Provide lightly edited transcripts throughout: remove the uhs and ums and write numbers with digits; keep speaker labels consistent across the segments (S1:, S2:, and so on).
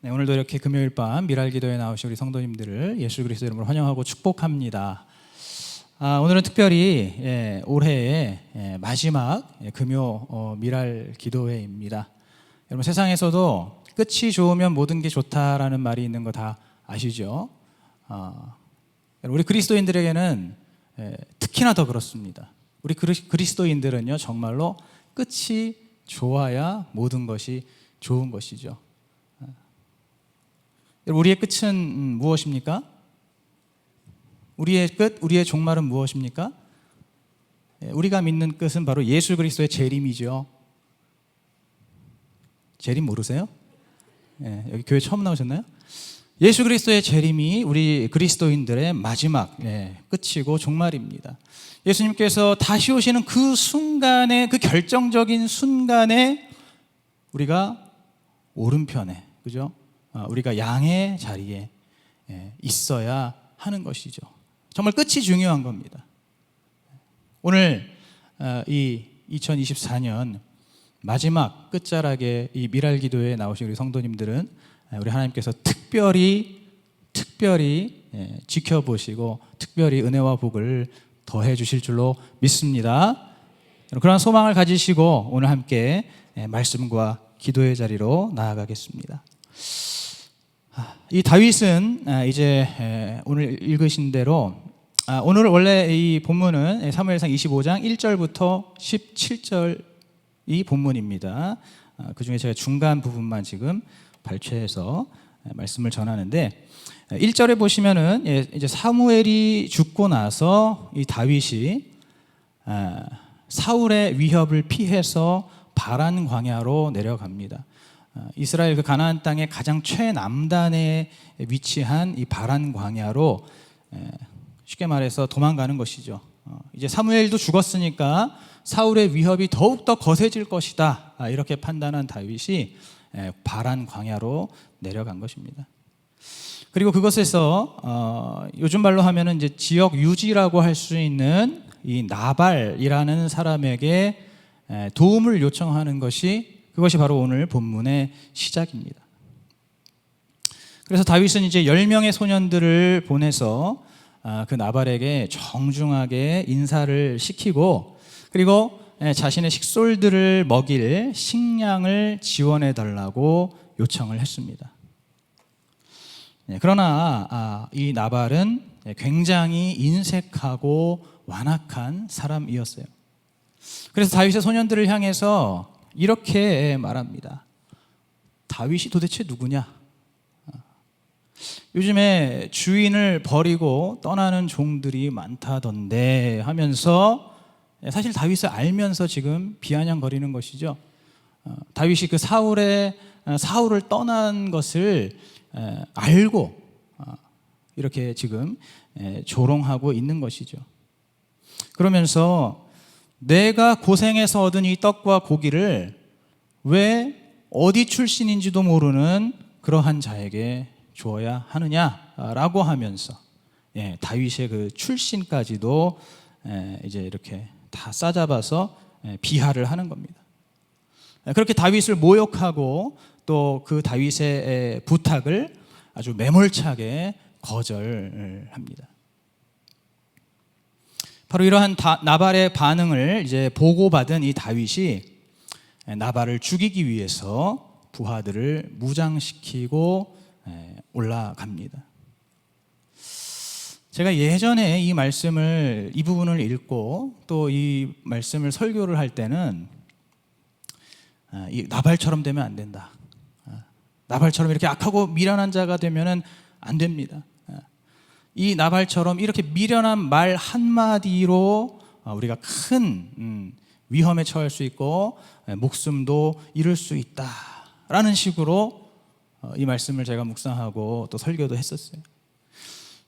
S1: 네, 오늘도 이렇게 금요일 밤 미랄 기도에 나오신 우리 성도님들을 예수 그리스도 이름으로 환영하고 축복합니다. 오늘은 특별히 올해의 마지막 금요 미랄 기도회입니다. 여러분, 세상에서도 끝이 좋으면 모든 게 좋다라는 말이 있는 거 다 아시죠? 우리 그리스도인들에게는 특히나 더 그렇습니다. 우리 그리스도인들은요, 정말로 끝이 좋아야 모든 것이 좋은 것이죠. 우리의 끝은 무엇입니까? 우리의 끝, 우리의 종말은 무엇입니까? 우리가 믿는 끝은 바로 예수 그리스도의 재림이죠. 재림 모르세요? 여기 교회 처음 나오셨나요? 예수 그리스도의 재림이 우리 그리스도인들의 마지막 끝이고 종말입니다. 예수님께서 다시 오시는 그 순간에, 그 결정적인 순간에 우리가 오른편에, 그죠? 우리가 양의 자리에 있어야 하는 것이죠. 정말 끝이 중요한 겁니다. 오늘 이 2024년 마지막 끝자락에 이 미랄 기도에 나오신 우리 성도님들은 우리 하나님께서 특별히 지켜보시고 특별히 은혜와 복을 더해 주실 줄로 믿습니다. 그런 소망을 가지시고 오늘 함께 말씀과 기도의 자리로 나아가겠습니다. 이 다윗은 이제 오늘 읽으신 대로 오늘 원래 이 본문은 사무엘상 25장 1절부터 17절이 본문입니다. 그 중에 제가 중간 부분만 지금 발췌해서 말씀을 전하는데, 1절에 보시면은 이제 사무엘이 죽고 나서 이 다윗이 사울의 위협을 피해서 바란 광야로 내려갑니다. 이스라엘 그 가나안 땅의 가장 최남단에 위치한 이 바란 광야로 쉽게 말해서 도망가는 것이죠. 이제 사무엘도 죽었으니까 사울의 위협이 더욱더 거세질 것이다, 이렇게 판단한 다윗이 바란 광야로 내려간 것입니다. 그리고 그것에서 요즘 말로 하면은 이제 지역 유지라고 할 수 있는 이 나발이라는 사람에게 도움을 요청하는 그것이 바로 오늘 본문의 시작입니다. 그래서 다윗은 이제 10명의 소년들을 보내서 그 나발에게 정중하게 인사를 시키고, 그리고 자신의 식솔들을 먹일 식량을 지원해 달라고 요청을 했습니다. 그러나 이 나발은 굉장히 인색하고 완악한 사람이었어요. 그래서 다윗의 소년들을 향해서 이렇게 말합니다. 다윗이 도대체 누구냐? 요즘에 주인을 버리고 떠나는 종들이 많다던데 하면서, 사실 다윗을 알면서 지금 비아냥거리는 것이죠. 다윗이 그 사울을 떠난 것을 알고 이렇게 지금 조롱하고 있는 것이죠. 그러면서 내가 고생해서 얻은 이 떡과 고기를 왜 어디 출신인지도 모르는 그러한 자에게 주어야 하느냐라고 하면서 다윗의 그 출신까지도 이제 이렇게 다 싸잡아서 비하를 하는 겁니다. 그렇게 다윗을 모욕하고 또 그 다윗의 부탁을 아주 매몰차게 거절을 합니다. 바로 이러한 나발의 반응을 이제 보고받은 이 다윗이 나발을 죽이기 위해서 부하들을 무장시키고 올라갑니다. 제가 예전에 이 부분을 읽고 또 이 말씀을 설교를 할 때는 이 나발처럼 되면 안 된다. 나발처럼 이렇게 악하고 미련한 자가 되면 안 됩니다. 이 나발처럼 이렇게 미련한 말 한마디로 우리가 큰 위험에 처할 수 있고 목숨도 잃을 수 있다라는 식으로 이 말씀을 제가 묵상하고 또 설교도 했었어요.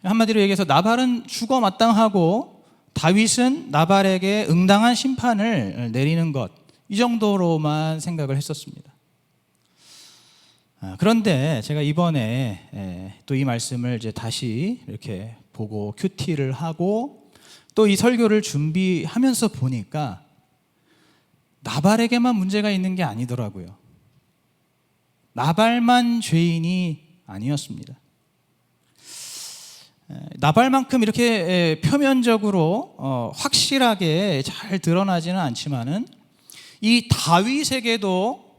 S1: 한마디로 얘기해서 나발은 죽어 마땅하고 다윗은 나발에게 응당한 심판을 내리는 것, 이 정도로만 생각을 했었습니다. 그런데 제가 이번에 또 이 말씀을 이제 다시 이렇게 보고 큐티를 하고 또 이 설교를 준비하면서 보니까 나발에게만 문제가 있는 게 아니더라고요. 나발만 죄인이 아니었습니다. 나발만큼 이렇게 표면적으로 확실하게 잘 드러나지는 않지만은 이 다윗에게도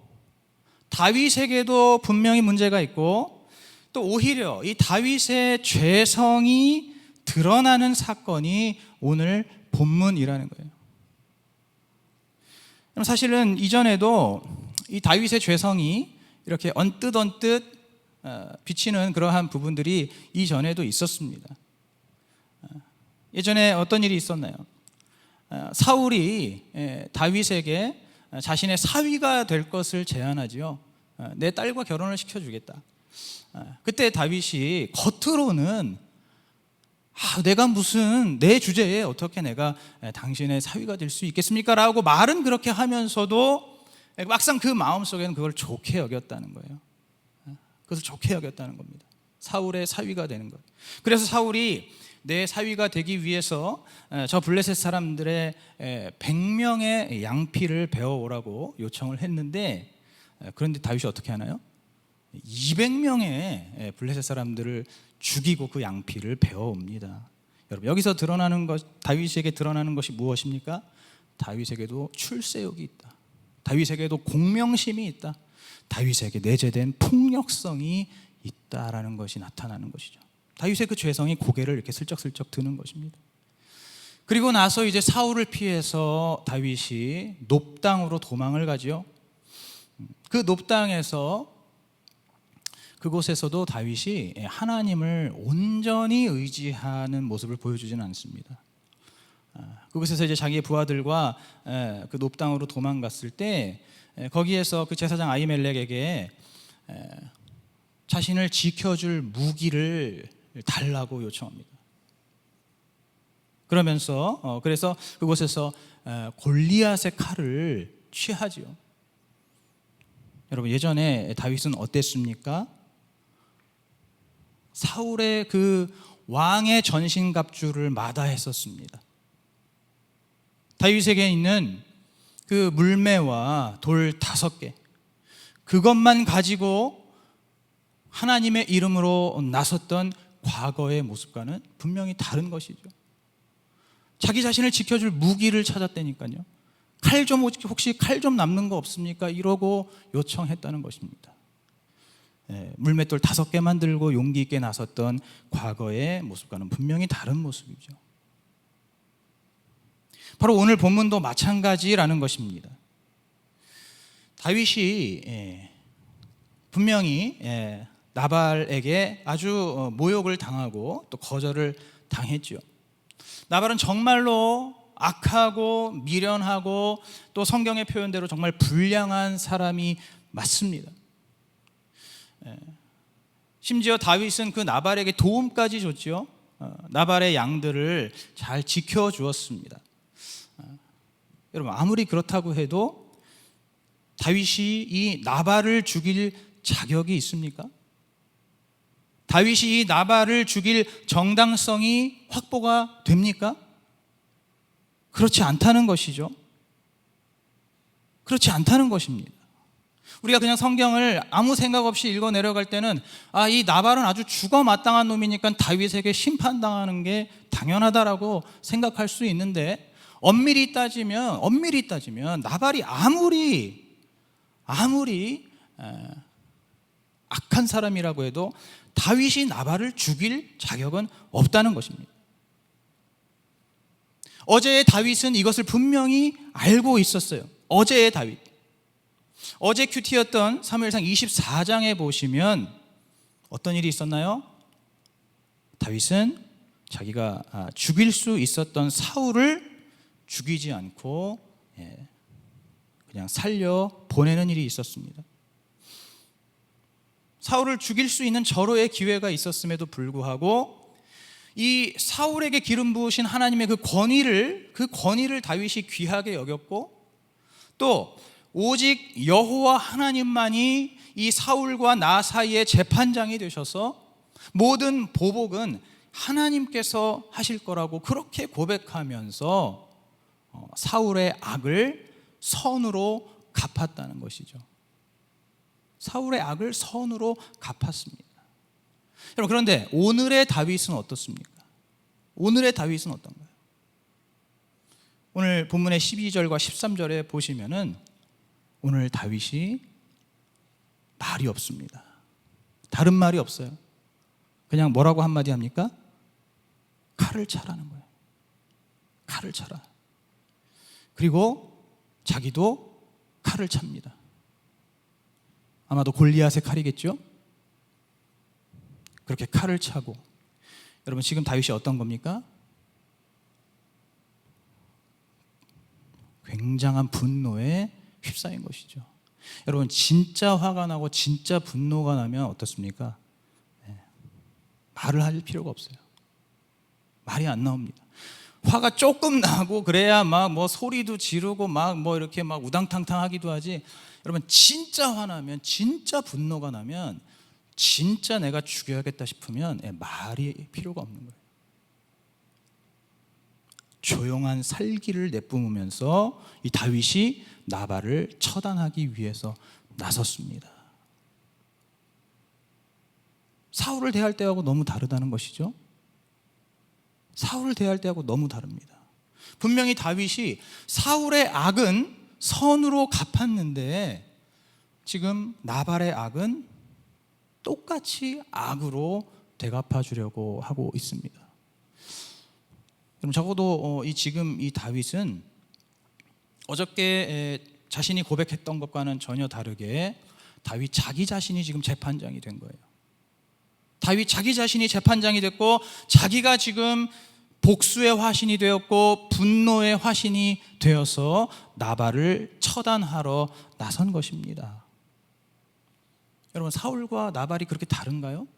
S1: 분명히 문제가 있고, 또 오히려 이 다윗의 죄성이 드러나는 사건이 오늘 본문이라는 거예요. 사실은 이전에도 이 다윗의 죄성이 이렇게 언뜻 비치는 그러한 부분들이 이전에도 있었습니다. 예전에 어떤 일이 있었나요? 사울이 다윗에게 자신의 사위가 될 것을 제안하지요. 내 딸과 결혼을 시켜주겠다. 그때 다윗이 겉으로는 내가 무슨 내 주제에 어떻게 내가 당신의 사위가 될 수 있겠습니까? 라고 말은 그렇게 하면서도 막상 그 마음속에는 그걸 좋게 여겼다는 거예요. 그것을 좋게 여겼다는 겁니다. 사울의 사위가 되는 것. 그래서 사울이 내 사위가 되기 위해서 저 블레셋 사람들의 100명의 양피를 베어오라고 요청을 했는데, 그런데 다윗이 어떻게 하나요? 200명의 블레셋 사람들을 죽이고 그 양피를 베어옵니다. 여러분, 여기서 드러나는 것, 다윗에게 드러나는 것이 무엇입니까? 다윗에게도 출세욕이 있다. 다윗에게도 공명심이 있다. 다윗에게 내재된 폭력성이 있다라는 것이 나타나는 것이죠. 다윗의 그 죄성이 고개를 이렇게 슬쩍슬쩍 드는 것입니다. 그리고 나서 이제 사울을 피해서 다윗이 놉당으로 도망을 가지요. 그 놉당에서 그곳에서도 다윗이 하나님을 온전히 의지하는 모습을 보여주지는 않습니다. 그곳에서 이제 자기의 부하들과 그 놉당으로 도망갔을 때 거기에서 그 제사장 아히멜렉에게 자신을 지켜줄 무기를 달라고 요청합니다. 그러면서 그래서 그곳에서 골리앗의 칼을 취하지요. 여러분, 예전에 다윗은 어땠습니까? 사울의 그 왕의 전신갑주를 마다했었습니다. 다윗에게 있는 그 물매와 돌 5개, 그것만 가지고 하나님의 이름으로 나섰던 과거의 모습과는 분명히 다른 것이죠. 자기 자신을 지켜줄 무기를 찾았다니까요. 혹시 칼 좀 남는 거 없습니까? 이러고 요청했다는 것입니다. 물맷돌 5개만 들고 용기 있게 나섰던 과거의 모습과는 분명히 다른 모습이죠. 바로 오늘 본문도 마찬가지라는 것입니다. 다윗이 분명히 나발에게 아주 모욕을 당하고 또 거절을 당했죠. 나발은 정말로 악하고 미련하고 또 성경의 표현대로 정말 불량한 사람이 맞습니다. 심지어 다윗은 그 나발에게 도움까지 줬죠. 나발의 양들을 잘 지켜주었습니다. 여러분, 아무리 그렇다고 해도 다윗이 이 나발을 죽일 자격이 있습니까? 다윗이 이 나발을 죽일 정당성이 확보가 됩니까? 그렇지 않다는 것이죠. 그렇지 않다는 것입니다. 우리가 그냥 성경을 아무 생각 없이 읽어 내려갈 때는 이 나발은 아주 죽어 마땅한 놈이니까 다윗에게 심판당하는 게 당연하다라고 생각할 수 있는데, 엄밀히 따지면 나발이 아무리 악한 사람이라고 해도 다윗이 나발을 죽일 자격은 없다는 것입니다. 어제의 다윗은 이것을 분명히 알고 있었어요. 어제의 다윗. 어제 큐티였던 사무엘상 24장에 보시면 어떤 일이 있었나요? 다윗은 자기가 죽일 수 있었던 사울을 죽이지 않고 그냥 살려 보내는 일이 있었습니다. 사울을 죽일 수 있는 절호의 기회가 있었음에도 불구하고 이 사울에게 기름 부으신 하나님의 그 권위를 다윗이 귀하게 여겼고, 또 오직 여호와 하나님만이 이 사울과 나 사이의 재판장이 되셔서 모든 보복은 하나님께서 하실 거라고 그렇게 고백하면서 사울의 악을 선으로 갚았다는 것이죠. 사울의 악을 선으로 갚았습니다. 여러분, 그런데 오늘의 다윗은 어떻습니까? 오늘의 다윗은 어떤가요? 오늘 본문의 12절과 13절에 보시면은 오늘 다윗이 말이 없습니다. 다른 말이 없어요. 그냥 뭐라고 한마디 합니까? 칼을 차라는 거예요. 칼을 차라. 그리고 자기도 칼을 찹니다. 아마도 골리앗의 칼이겠죠? 그렇게 칼을 차고, 여러분, 지금 다윗이 어떤 겁니까? 굉장한 분노에 휩싸인 것이죠. 여러분, 진짜 화가 나고 진짜 분노가 나면 어떻습니까? 말을 할 필요가 없어요. 말이 안 나옵니다. 화가 조금 나고 그래야 막 뭐 소리도 지르고 막 뭐 이렇게 막 우당탕탕 하기도 하지. 여러분, 진짜 화나면, 진짜 분노가 나면, 진짜 내가 죽여야겠다 싶으면 말이 필요가 없는 거예요. 조용한 살기를 내뿜으면서 이 다윗이 나발을 처단하기 위해서 나섰습니다. 사울을 대할 때하고 너무 다르다는 것이죠. 사울을 대할 때하고 너무 다릅니다. 분명히 다윗이 사울의 악은 선으로 갚았는데 지금 나발의 악은 똑같이 악으로 되갚아 주려고 하고 있습니다. 그럼 적어도 지금 이 다윗은 어저께 자신이 고백했던 것과는 전혀 다르게 다윗 자기 자신이 지금 재판장이 된 거예요. 다윗 자기 자신이 재판장이 됐고, 자기가 지금 복수의 화신이 되었고 분노의 화신이 되어서 나발을 처단하러 나선 것입니다. 여러분, 사울과 나발이 그렇게 다른가요?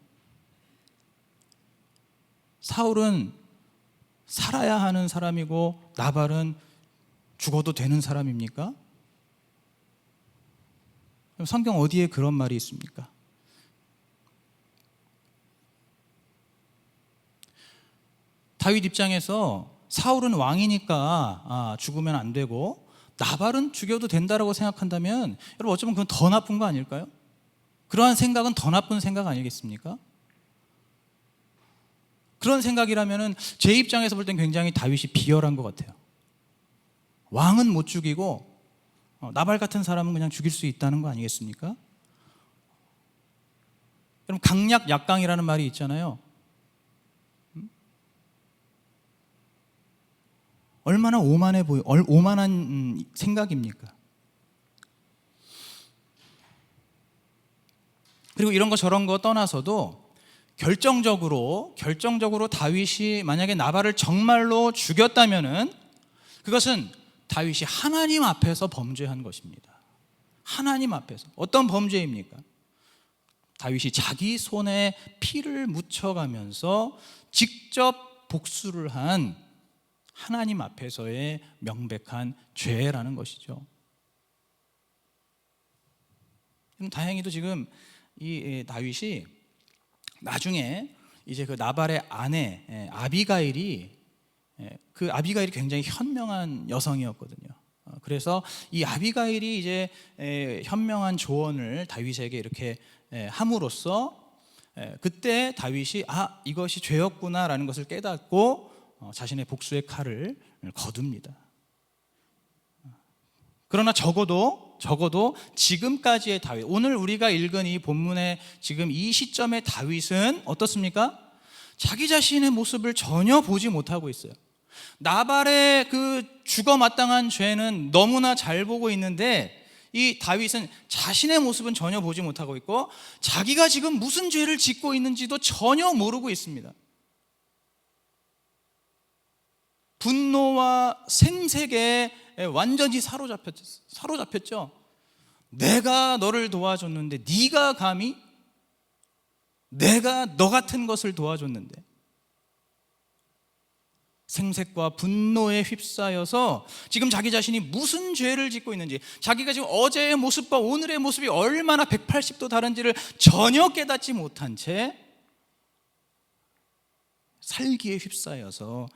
S1: 사울은 살아야 하는 사람이고 나발은 죽어도 되는 사람입니까? 성경 어디에 그런 말이 있습니까? 다윗 입장에서 사울은 왕이니까 죽으면 안 되고 나발은 죽여도 된다라고 생각한다면, 여러분, 어쩌면 그건 더 나쁜 거 아닐까요? 그러한 생각은 더 나쁜 생각 아니겠습니까? 그런 생각이라면 제 입장에서 볼 땐 굉장히 다윗이 비열한 것 같아요. 왕은 못 죽이고 나발 같은 사람은 그냥 죽일 수 있다는 거 아니겠습니까? 여러분, 강약 약강이라는 말이 있잖아요. 얼마나 오만한 생각입니까? 그리고 이런 거 저런 거 떠나서도 결정적으로 다윗이 만약에 나발을 정말로 죽였다면은 그것은 다윗이 하나님 앞에서 범죄한 것입니다. 하나님 앞에서. 어떤 범죄입니까? 다윗이 자기 손에 피를 묻혀가면서 직접 복수를 한 하나님 앞에서의 명백한 죄라는 것이죠. 다행히도 지금 이 다윗이 나중에 이제 그 나발의 아내 아비가일이 굉장히 현명한 여성이었거든요. 그래서 이 아비가일이 이제 현명한 조언을 다윗에게 이렇게 함으로써 그때 다윗이 이것이 죄였구나라는 것을 깨닫고 자신의 복수의 칼을 거둡니다. 그러나 적어도 지금까지의 다윗, 오늘 우리가 읽은 이 본문의 지금 이 시점의 다윗은 어떻습니까? 자기 자신의 모습을 전혀 보지 못하고 있어요. 나발의 그 죽어 마땅한 죄는 너무나 잘 보고 있는데, 이 다윗은 자신의 모습은 전혀 보지 못하고 있고 자기가 지금 무슨 죄를 짓고 있는지도 전혀 모르고 있습니다. 분노와 생색에 완전히 사로잡혔죠. 내가 너를 도와줬는데, 네가 감히? 내가 너 같은 것을 도와줬는데. 생색과 분노에 휩싸여서 지금 자기 자신이 무슨 죄를 짓고 있는지, 자기가 지금 어제의 모습과 오늘의 모습이 얼마나 180도 다른지를 전혀 깨닫지 못한 채 살기에 휩싸여서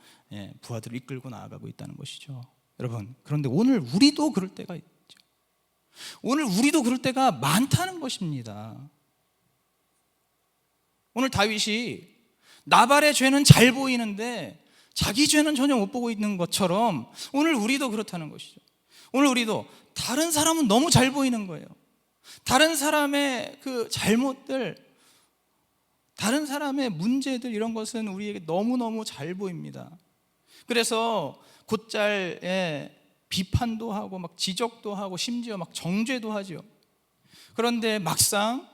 S1: 부하들을 이끌고 나아가고 있다는 것이죠. 여러분, 그런데 오늘 우리도 그럴 때가 있죠. 오늘 우리도 그럴 때가 많다는 것입니다. 오늘 다윗이 나발의 죄는 잘 보이는데 자기 죄는 전혀 못 보고 있는 것처럼 오늘 우리도 그렇다는 것이죠. 오늘 우리도 다른 사람은 너무 잘 보이는 거예요. 다른 사람의 그 잘못들, 다른 사람의 문제들, 이런 것은 우리에게 너무너무 잘 보입니다. 그래서 곧잘 비판도 하고 막 지적도 하고 심지어 막 정죄도 하죠. 그런데 막상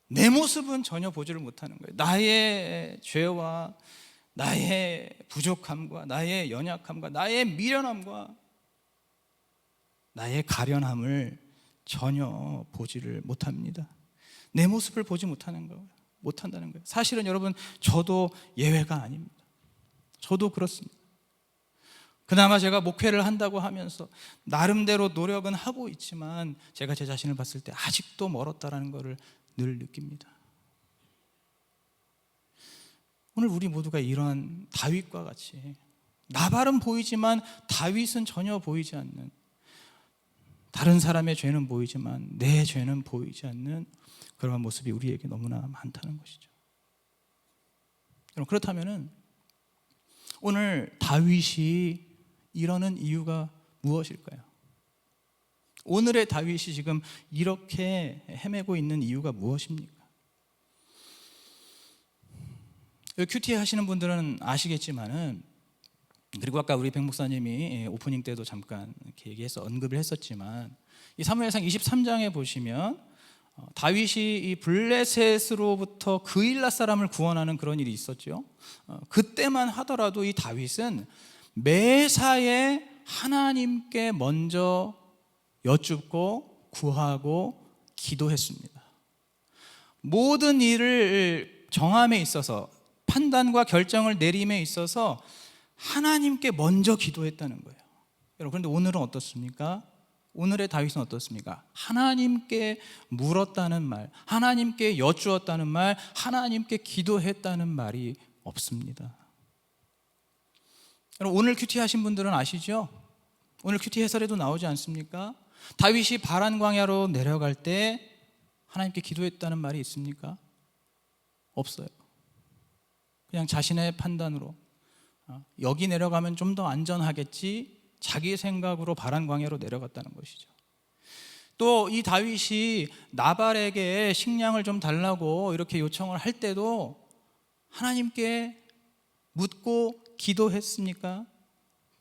S1: 내 모습은 전혀 보지를 못하는 거예요. 나의 죄와 나의 부족함과 나의 연약함과 나의 미련함과 나의 가련함을 전혀 보지를 못합니다. 내 모습을 보지 못한다는 거예요. 사실은 여러분, 저도 예외가 아닙니다. 저도 그렇습니다. 그나마 제가 목회를 한다고 하면서 나름대로 노력은 하고 있지만 제가 제 자신을 봤을 때 아직도 멀었다라는 것을 늘 느낍니다. 오늘 우리 모두가 이러한 다윗과 같이 나발은 보이지만 다윗은 전혀 보이지 않는, 다른 사람의 죄는 보이지만 내 죄는 보이지 않는 그러한 모습이 우리에게 너무나 많다는 것이죠. 그렇다면 오늘 다윗이 이러는 이유가 무엇일까요? 오늘의 다윗이 지금 이렇게 헤매고 있는 이유가 무엇입니까? 큐티 하시는 분들은 아시겠지만은, 그리고 아까 우리 백 목사님이 오프닝 때도 잠깐 이렇게 언급을 했었지만, 이 사무엘상 23장에 보시면 다윗이 이 블레셋으로부터 그일라 사람을 구원하는 그런 일이 있었죠. 그때만 하더라도 이 다윗은 매사에 하나님께 먼저 여쭙고 구하고 기도했습니다. 모든 일을 정함에 있어서, 판단과 결정을 내림에 있어서 하나님께 먼저 기도했다는 거예요. 여러분, 그런데 오늘은 어떻습니까? 오늘의 다윗은 어떻습니까? 하나님께 물었다는 말, 하나님께 여쭈었다는 말, 하나님께 기도했다는 말이 없습니다. 여러분, 오늘 큐티 하신 분들은 아시죠? 오늘 큐티 해설에도 나오지 않습니까? 다윗이 바란 광야로 내려갈 때 하나님께 기도했다는 말이 있습니까? 없어요. 그냥 자신의 판단으로 여기 내려가면 좀 더 안전하겠지, 자기 생각으로 바란 광야로 내려갔다는 것이죠. 또 이 다윗이 나발에게 식량을 좀 달라고 이렇게 요청을 할 때도 하나님께 묻고 기도했습니까?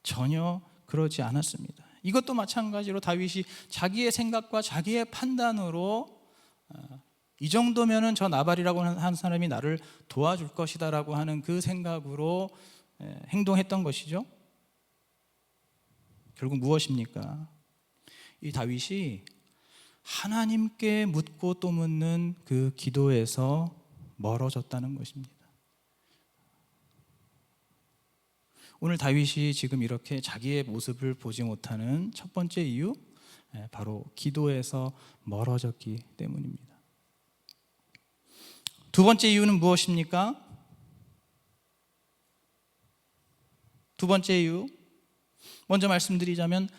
S1: 전혀 그러지 않았습니다. 이것도 마찬가지로 다윗이 자기의 생각과 자기의 판단으로 이 정도면은 저 나발이라고 하는 사람이 나를 도와줄 것이다라고 하는 그 생각으로 행동했던 것이죠. 결국 무엇입니까? 이 다윗이 하나님께 묻고 또 묻는 그 기도에서 멀어졌다는 것입니다. 오늘 다윗이 지금 이렇게 자기의 모습을 보지 못하는 첫 번째 이유, 바로 기도에서 멀어졌기 때문입니다. 두 번째 이유는 무엇입니까? 두 번째 이유, 먼저 말씀드리자면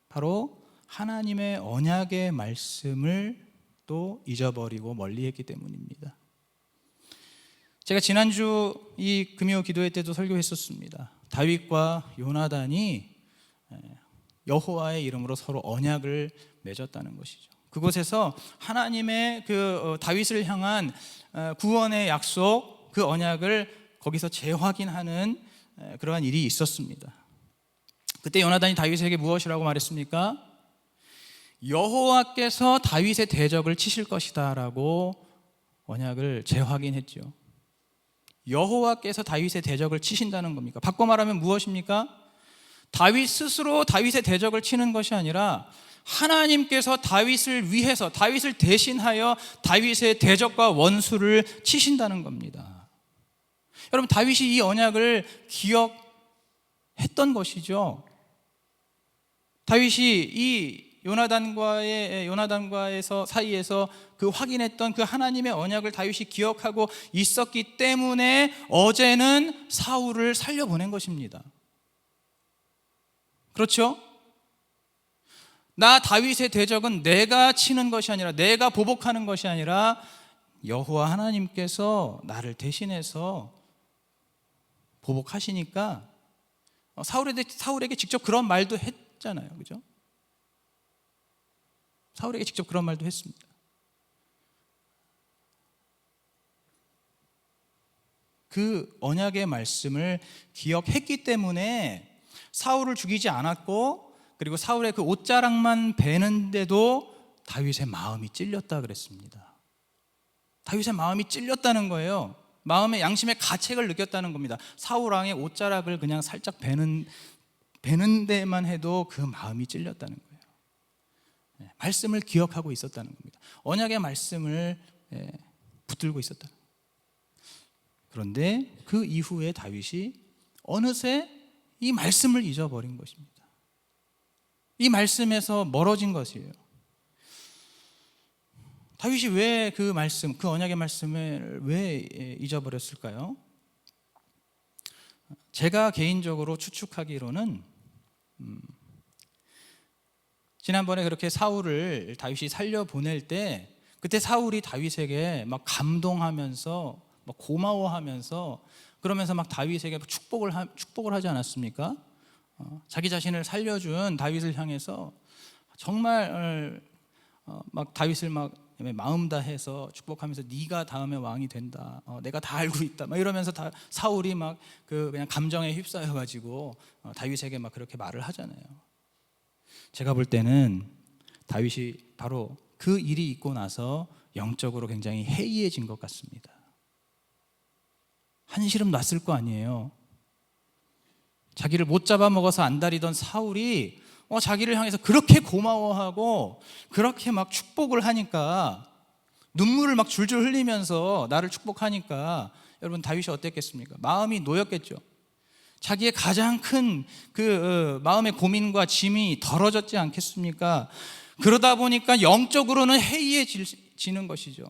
S1: 바로 하나님의 언약의 말씀을 또 잊어버리고 멀리했기 때문입니다. 제가 지난주 이 금요 기도회 때도 설교했었습니다. 다윗과 요나단이 여호와의 이름으로 서로 언약을 맺었다는 것이죠. 그곳에서 하나님의 그 다윗을 향한 구원의 약속, 그 언약을 거기서 재확인하는 그러한 일이 있었습니다. 그때 요나단이 다윗에게 무엇이라고 말했습니까? 여호와께서 다윗의 대적을 치실 것이다 라고 언약을 재확인했죠. 여호와께서 다윗의 대적을 치신다는 겁니까? 바꿔 말하면 무엇입니까? 다윗 스스로 다윗의 대적을 치는 것이 아니라 하나님께서 다윗을 위해서, 다윗을 대신하여 다윗의 대적과 원수를 치신다는 겁니다. 여러분, 다윗이 이 언약을 기억했던 것이죠. 다윗이 이 요나단과에서 사이에서 그 확인했던 그 하나님의 언약을 다윗이 기억하고 있었기 때문에 어제는 사울을 살려보낸 것입니다. 그렇죠? 나 다윗의 대적은 내가 치는 것이 아니라, 내가 보복하는 것이 아니라 여호와 하나님께서 나를 대신해서 보복하시니까, 사울에게 직접 그런 말도 했잖아요. 그죠? 사울에게 직접 그런 말도 했습니다. 그 언약의 말씀을 기억했기 때문에 사울을 죽이지 않았고, 그리고 사울의 그 옷자락만 베는데도 다윗의 마음이 찔렸다 그랬습니다. 다윗의 마음이 찔렸다는 거예요. 마음의 양심의 가책을 느꼈다는 겁니다. 사울 왕의 옷자락을 그냥 살짝 베는 데만 해도 그 마음이 찔렸다는 거예요. 말씀을 기억하고 있었다는 겁니다. 언약의 말씀을 붙들고 있었다는 거예요. 그런데 그 이후에 다윗이 어느새 이 말씀을 잊어버린 것입니다. 이 말씀에서 멀어진 것이에요. 다윗이 왜 그 말씀, 그 언약의 말씀을 왜 잊어버렸을까요? 제가 개인적으로 추측하기로는 지난번에 그렇게 사울을 다윗이 살려보낼 때, 그때 사울이 다윗에게 막 감동하면서 막 고마워하면서, 그러면서 막 다윗에게 축복을 하지 않았습니까? 자기 자신을 살려준 다윗을 향해서 정말 막 다윗을 막 마음 다해서 축복하면서 네가 다음에 왕이 된다, 내가 다 알고 있다, 막 이러면서 사울이 막 그냥 감정에 휩싸여 가지고 다윗에게 막 그렇게 말을 하잖아요. 제가 볼 때는 다윗이 바로 그 일이 있고 나서 영적으로 굉장히 해이해진 것 같습니다. 한시름 놨을 거 아니에요. 자기를 못 잡아먹어서 안달이던 사울이 자기를 향해서 그렇게 고마워하고 그렇게 막 축복을 하니까, 눈물을 막 줄줄 흘리면서 나를 축복하니까, 여러분 다윗이 어땠겠습니까? 마음이 놓였겠죠. 자기의 가장 큰 그 마음의 고민과 짐이 덜어졌지 않겠습니까? 그러다 보니까 영적으로는 해이해지는 것이죠.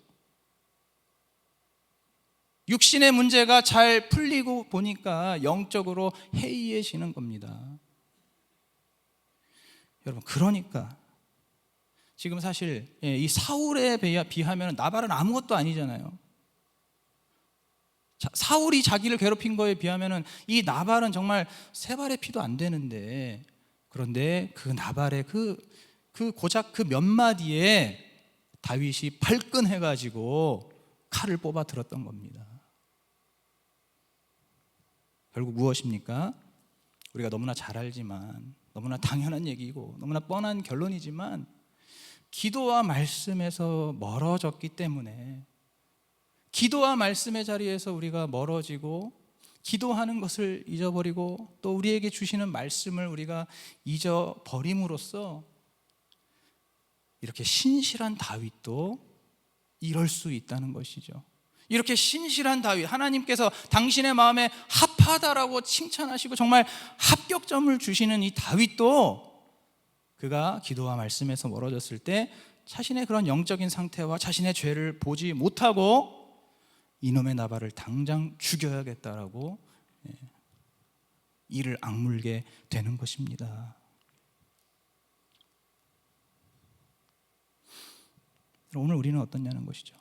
S1: 육신의 문제가 잘 풀리고 보니까 영적으로 해이해지는 겁니다. 여러분, 그러니까 지금 사실 이 사울에 비하면 나발은 아무것도 아니잖아요. 사울이 자기를 괴롭힌 거에 비하면 이 나발은 정말 세 발의 피도 안 되는데, 그런데 그 나발의 고작 그 몇 마디에 다윗이 발끈해가지고 칼을 뽑아 들었던 겁니다. 결국 무엇입니까? 우리가 너무나 잘 알지만, 너무나 당연한 얘기고 너무나 뻔한 결론이지만, 기도와 말씀에서 멀어졌기 때문에, 기도와 말씀의 자리에서 우리가 멀어지고 기도하는 것을 잊어버리고 또 우리에게 주시는 말씀을 우리가 잊어버림으로써 이렇게 신실한 다윗도 이럴 수 있다는 것이죠. 이렇게 신실한 다윗, 하나님께서 당신의 마음에 합하다라고 칭찬하시고 정말 합격점을 주시는 이 다윗도, 그가 기도와 말씀에서 멀어졌을 때 자신의 그런 영적인 상태와 자신의 죄를 보지 못하고 이놈의 나발을 당장 죽여야겠다라고 이를 악물게 되는 것입니다. 오늘 우리는 어떠냐는 것이죠.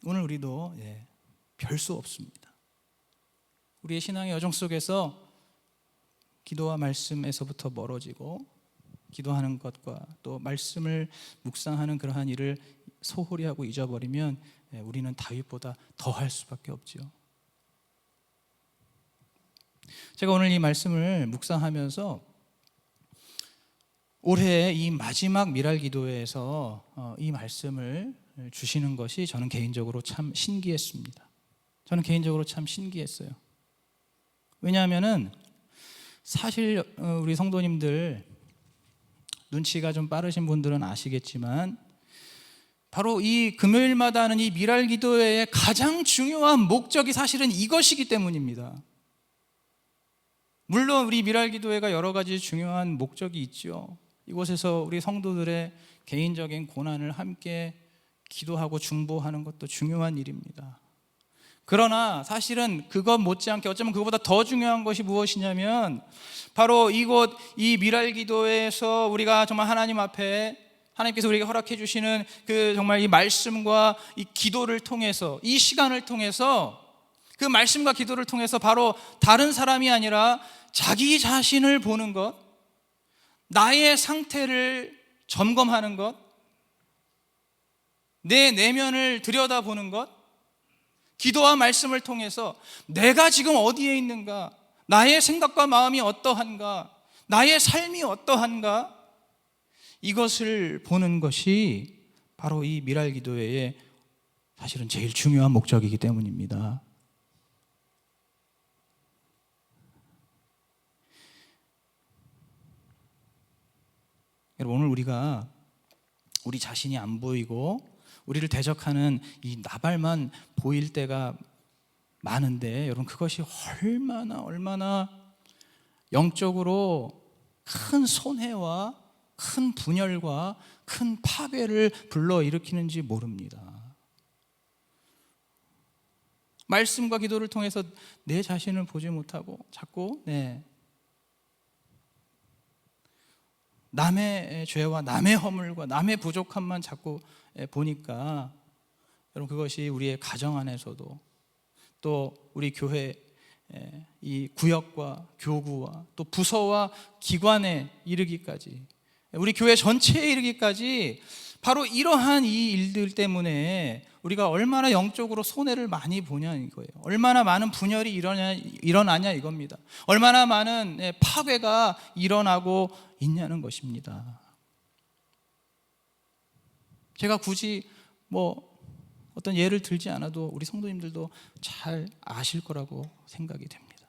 S1: 오늘 우리도 별 수 없습니다. 우리의 신앙의 여정 속에서 기도와 말씀에서부터 멀어지고, 기도하는 것과 또 말씀을 묵상하는 그러한 일을 소홀히 하고 잊어버리면 우리는 다윗보다 더 할 수밖에 없죠. 제가 오늘 이 말씀을 묵상하면서 올해 이 마지막 미랄 기도회에서 이 말씀을 주시는 것이 저는 개인적으로 참 신기했습니다. 저는 개인적으로 참 신기했어요. 왜냐하면은 사실 우리 성도님들 눈치가 좀 빠르신 분들은 아시겠지만, 바로 이 금요일마다 하는 이 미랄 기도회의 가장 중요한 목적이 사실은 이것이기 때문입니다. 물론 우리 미랄 기도회가 여러 가지 중요한 목적이 있죠. 이곳에서 우리 성도들의 개인적인 고난을 함께 기도하고 중보하는 것도 중요한 일입니다. 그러나 사실은 그것 못지않게 어쩌면 그것보다 더 중요한 것이 무엇이냐면 바로 이곳 이 미랄 기도에서 우리가 정말 하나님 앞에 하나님께서 우리에게 허락해 주시는 그 정말 이 말씀과 이 기도를 통해서 이 시간을 통해서 그 말씀과 기도를 통해서 바로 다른 사람이 아니라 자기 자신을 보는 것, 나의 상태를 점검하는 것, 내 내면을 들여다보는 것, 기도와 말씀을 통해서 내가 지금 어디에 있는가, 나의 생각과 마음이 어떠한가, 나의 삶이 어떠한가, 이것을 보는 것이 바로 이 미랄 기도회의 사실은 제일 중요한 목적이기 때문입니다. 여러분, 오늘 우리가 우리 자신이 안 보이고 우리를 대적하는 이 나발만 보일 때가 많은데, 여러분, 그것이 얼마나 영적으로 큰 손해와 큰 분열과 큰 파괴를 불러일으키는지 모릅니다. 말씀과 기도를 통해서 내 자신을 보지 못하고 자꾸 남의 죄와 남의 허물과 남의 부족함만 자꾸 보니까, 여러분, 그것이 우리의 가정 안에서도 또 우리 교회 이 구역과 교구와 또 부서와 기관에 이르기까지, 우리 교회 전체에 이르기까지 바로 이러한 이 일들 때문에 우리가 얼마나 영적으로 손해를 많이 보냐 이거예요. 얼마나 많은 분열이 일어나냐 이겁니다. 얼마나 많은 파괴가 일어나고 있냐는 것입니다. 제가 굳이 어떤 예를 들지 않아도 우리 성도님들도 잘 아실 거라고 생각이 됩니다.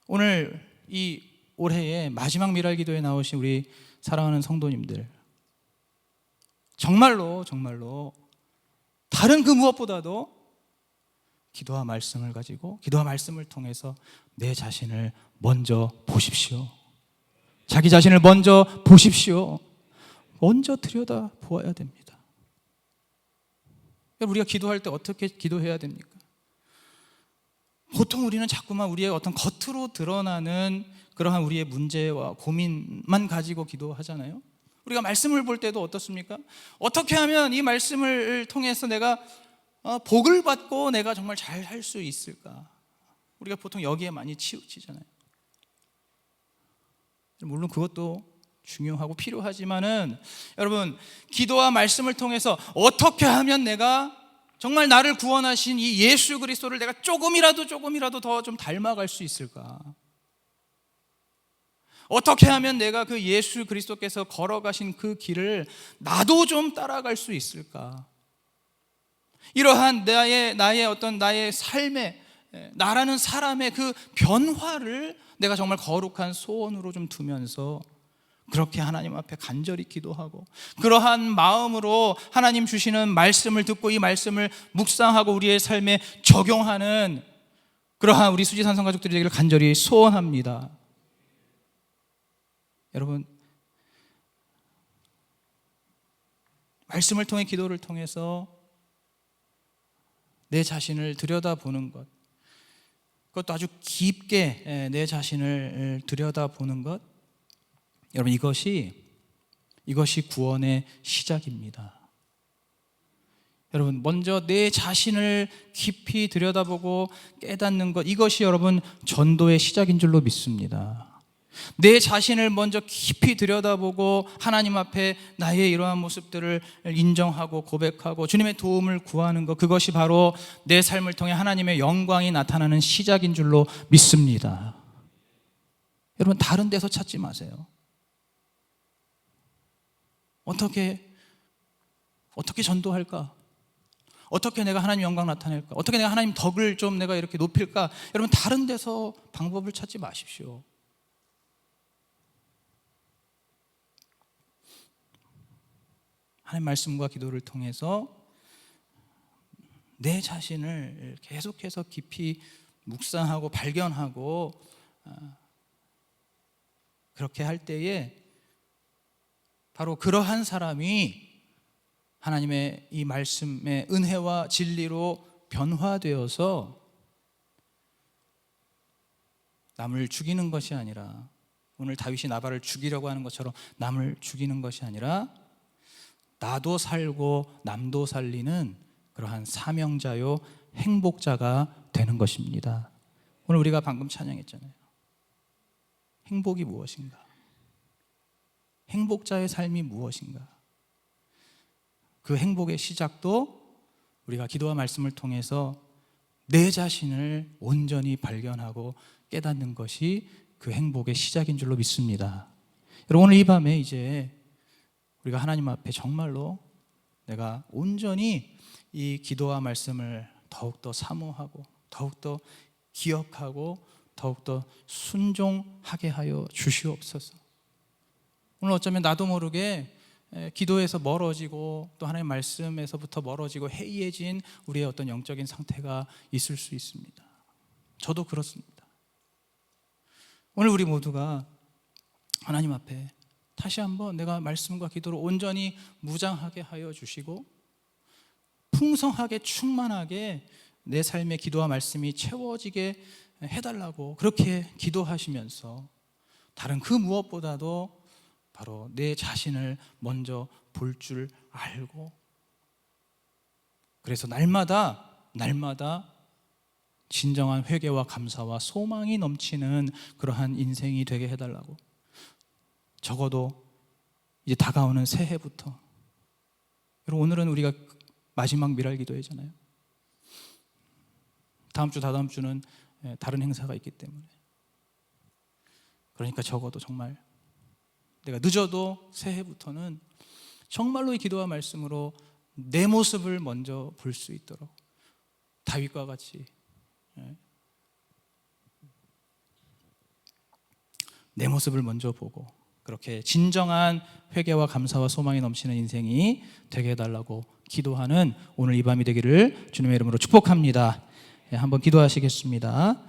S1: 오늘 이 올해의 마지막 미랄 기도에 나오신 우리 사랑하는 성도님들, 정말로 다른 그 무엇보다도 기도와 말씀을 가지고 기도와 말씀을 통해서 내 자신을 먼저 보십시오. 자기 자신을 먼저 보십시오. 먼저 들여다 보아야 됩니다. 우리가 기도할 때 어떻게 기도해야 됩니까? 보통 우리는 자꾸만 우리의 어떤 겉으로 드러나는 그러한 우리의 문제와 고민만 가지고 기도하잖아요. 우리가 말씀을 볼 때도 어떻습니까? 어떻게 하면 이 말씀을 통해서 내가 복을 받고 내가 정말 잘 할 수 있을까? 우리가 보통 여기에 많이 치우치잖아요. 물론 그것도 중요하고 필요하지만은, 여러분, 기도와 말씀을 통해서 어떻게 하면 내가 정말 나를 구원하신 이 예수 그리스도를 내가 조금이라도 더 좀 닮아갈 수 있을까? 어떻게 하면 내가 그 예수 그리스도께서 걸어가신 그 길을 나도 좀 따라갈 수 있을까? 이러한 나의 삶의, 나라는 사람의 그 변화를 내가 정말 거룩한 소원으로 좀 두면서 그렇게 하나님 앞에 간절히 기도하고, 그러한 마음으로 하나님 주시는 말씀을 듣고 이 말씀을 묵상하고 우리의 삶에 적용하는 그러한 우리 수지산성 가족들이 되기를 간절히 소원합니다. 여러분, 말씀을 통해 기도를 통해서 내 자신을 들여다보는 것, 그것도 아주 깊게 내 자신을 들여다보는 것, 여러분, 이것이 구원의 시작입니다. 여러분, 먼저 내 자신을 깊이 들여다보고 깨닫는 것, 이것이 여러분 전도의 시작인 줄로 믿습니다. 내 자신을 먼저 깊이 들여다보고 하나님 앞에 나의 이러한 모습들을 인정하고 고백하고 주님의 도움을 구하는 것, 그것이 바로 내 삶을 통해 하나님의 영광이 나타나는 시작인 줄로 믿습니다. 여러분, 다른 데서 찾지 마세요. 어떻게 전도할까? 어떻게 내가 하나님 영광 나타낼까? 어떻게 내가 하나님 덕을 좀 내가 이렇게 높일까? 여러분, 다른 데서 방법을 찾지 마십시오. 하나님 말씀과 기도를 통해서 내 자신을 계속해서 깊이 묵상하고 발견하고, 그렇게 할 때에 바로 그러한 사람이 하나님의 이 말씀의 은혜와 진리로 변화되어서 남을 죽이는 것이 아니라, 오늘 다윗이 나발을 죽이려고 하는 것처럼 남을 죽이는 것이 아니라 나도 살고 남도 살리는 그러한 사명자요 행복자가 되는 것입니다. 오늘 우리가 방금 찬양했잖아요. 행복이 무엇인가? 행복자의 삶이 무엇인가? 그 행복의 시작도 우리가 기도와 말씀을 통해서 내 자신을 온전히 발견하고 깨닫는 것이 그 행복의 시작인 줄로 믿습니다. 여러분, 오늘 이 밤에 이제 우리가 하나님 앞에 정말로 내가 온전히 이 기도와 말씀을 더욱더 사모하고 더욱더 기억하고 더욱더 순종하게 하여 주시옵소서. 오늘 어쩌면 나도 모르게 기도에서 멀어지고 또 하나님의 말씀에서부터 멀어지고 해이해진 우리의 어떤 영적인 상태가 있을 수 있습니다. 저도 그렇습니다. 오늘 우리 모두가 하나님 앞에 다시 한번 내가 말씀과 기도로 온전히 무장하게 하여 주시고 풍성하게 충만하게 내 삶의 기도와 말씀이 채워지게 해달라고 그렇게 기도하시면서 다른 그 무엇보다도 바로 내 자신을 먼저 볼 줄 알고, 그래서 날마다 진정한 회개와 감사와 소망이 넘치는 그러한 인생이 되게 해달라고, 적어도 이제 다가오는 새해부터, 여러분 오늘은 우리가 마지막 미랄 기도회잖아요. 다음 주 다다음 주는 다른 행사가 있기 때문에, 그러니까 적어도 정말 내가 늦어도 새해부터는 정말로 이 기도와 말씀으로 내 모습을 먼저 볼 수 있도록 다윗과 같이 내 모습을 먼저 보고 그렇게 진정한 회개와 감사와 소망이 넘치는 인생이 되게 해달라고 기도하는 오늘 이 밤이 되기를 주님의 이름으로 축복합니다. 한번 기도하시겠습니다.